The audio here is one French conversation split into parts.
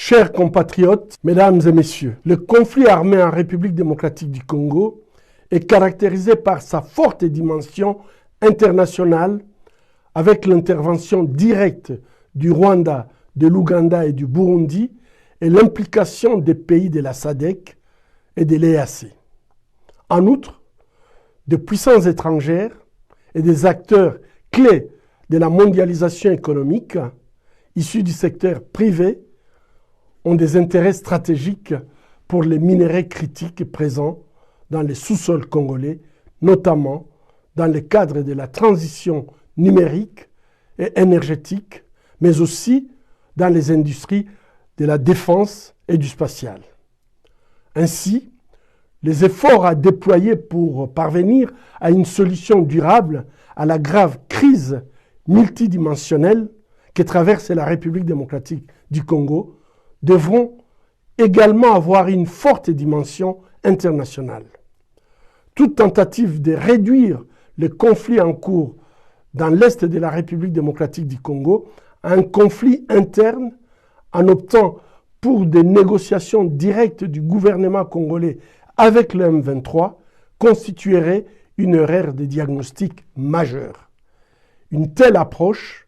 Chers compatriotes, mesdames et messieurs, le conflit armé en République démocratique du Congo est caractérisé par sa forte dimension internationale avec l'intervention directe du Rwanda, de l'Ouganda et du Burundi et l'implication des pays de la SADC et de l'EAC. En outre, de puissances étrangères et des acteurs clés de la mondialisation économique issus du secteur privé ont des intérêts stratégiques pour les minerais critiques présents dans les sous-sols congolais, notamment dans le cadre de la transition numérique et énergétique, mais aussi dans les industries de la défense et du spatial. Ainsi, les efforts à déployer pour parvenir à une solution durable à la grave crise multidimensionnelle que traverse la République démocratique du Congo devront également avoir une forte dimension internationale. Toute tentative de réduire le conflit en cours dans l'est de la République démocratique du Congo à un conflit interne en optant pour des négociations directes du gouvernement congolais avec le M23 constituerait une erreur de diagnostic majeure. Une telle approche,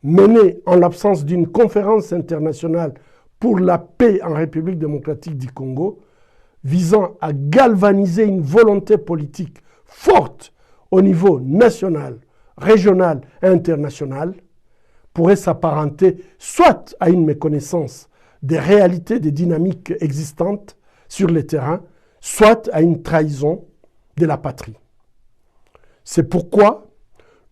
menée en l'absence d'une conférence internationale pour la paix en République démocratique du Congo, visant à galvaniser une volonté politique forte au niveau national, régional et international, pourrait s'apparenter soit à une méconnaissance des réalités des dynamiques existantes sur le terrain, soit à une trahison de la patrie. C'est pourquoi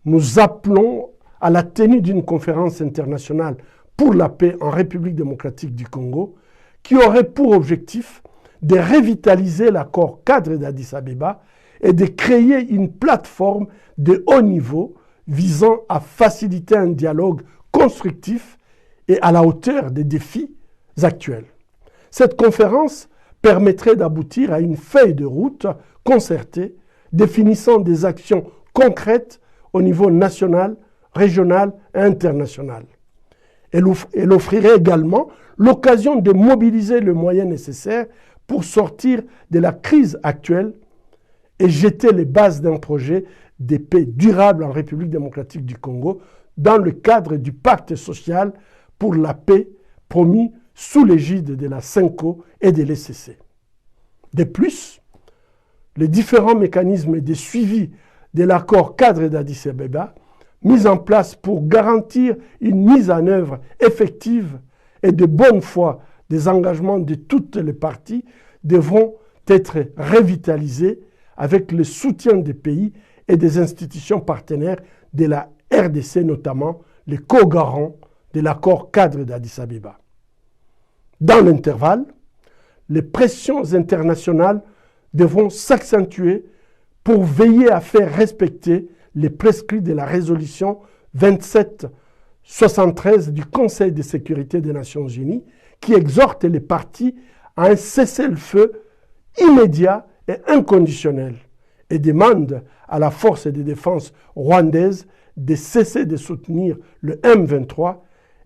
nous appelons à la tenue d'une conférence internationale pour la paix en République démocratique du Congo, qui aurait pour objectif de revitaliser l'accord cadre d'Addis Abeba et de créer une plateforme de haut niveau visant à faciliter un dialogue constructif et à la hauteur des défis actuels. Cette conférence permettrait d'aboutir à une feuille de route concertée définissant des actions concrètes au niveau national, régional et international. Elle offrirait également l'occasion de mobiliser le moyen nécessaire pour sortir de la crise actuelle et jeter les bases d'un projet de paix durable en République démocratique du Congo dans le cadre du pacte social pour la paix promis sous l'égide de la CENCO et de l'ECC. De plus, les différents mécanismes de suivi de l'accord cadre d'Addis Abeba mis en place pour garantir une mise en œuvre effective et de bonne foi des engagements de toutes les parties devront être revitalisés avec le soutien des pays et des institutions partenaires de la RDC, notamment les co-garants de l'accord cadre d'Addis Abeba. Dans l'intervalle, les pressions internationales devront s'accentuer pour veiller à faire respecter les prescrits de la résolution 2773 du Conseil de sécurité des Nations Unies qui exhorte les parties à un cessez-le-feu immédiat et inconditionnel et demande à la force de défense rwandaise de cesser de soutenir le M23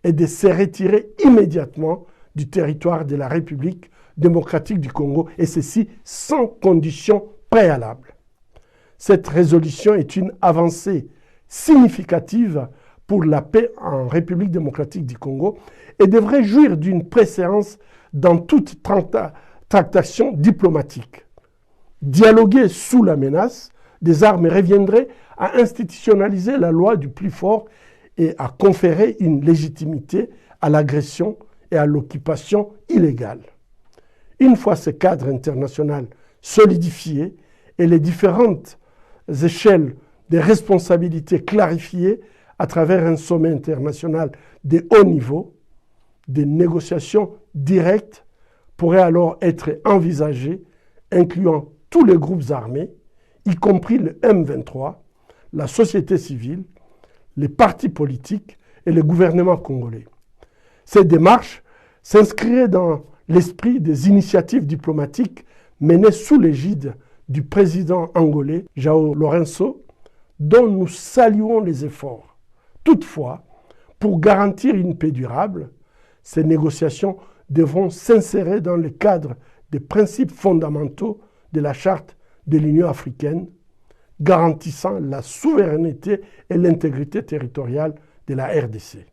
et de se retirer immédiatement du territoire de la République démocratique du Congo, et ceci sans condition préalable. Cette résolution est une avancée significative pour la paix en République démocratique du Congo et devrait jouir d'une préséance dans toute tractation diplomatique. Dialoguer sous la menace des armes reviendrait à institutionnaliser la loi du plus fort et à conférer une légitimité à l'agression et à l'occupation illégale. Une fois ce cadre international solidifié et les différentes échelles de responsabilités clarifiées à travers un sommet international de haut niveau, des négociations directes pourraient alors être envisagées, incluant tous les groupes armés, y compris le M23, la société civile, les partis politiques et le gouvernement congolais. Cette démarche s'inscrirait dans l'esprit des initiatives diplomatiques menées sous l'égide du président angolais João Lourenço, dont nous saluons les efforts. Toutefois, pour garantir une paix durable, Ces négociations devront s'insérer dans le cadre des principes fondamentaux de la Charte de l'Union africaine, garantissant la souveraineté et l'intégrité territoriale de la RDC.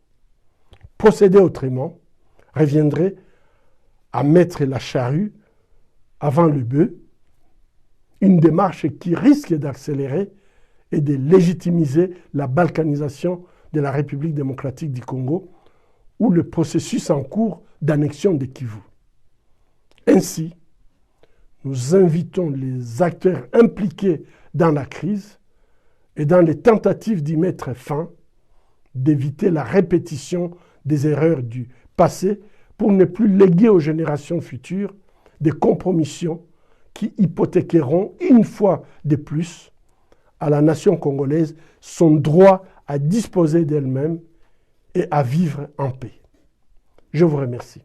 Procéder autrement reviendrait à mettre la charrue avant le bœuf, une démarche qui risque d'accélérer et de légitimiser la balkanisation de la République démocratique du Congo ou le processus en cours d'annexion de Kivu. Ainsi, nous invitons les acteurs impliqués dans la crise et dans les tentatives d'y mettre fin, d'éviter la répétition des erreurs du passé pour ne plus léguer aux générations futures des compromissions qui hypothéqueront une fois de plus à la nation congolaise son droit à disposer d'elle-même et à vivre en paix. Je vous remercie.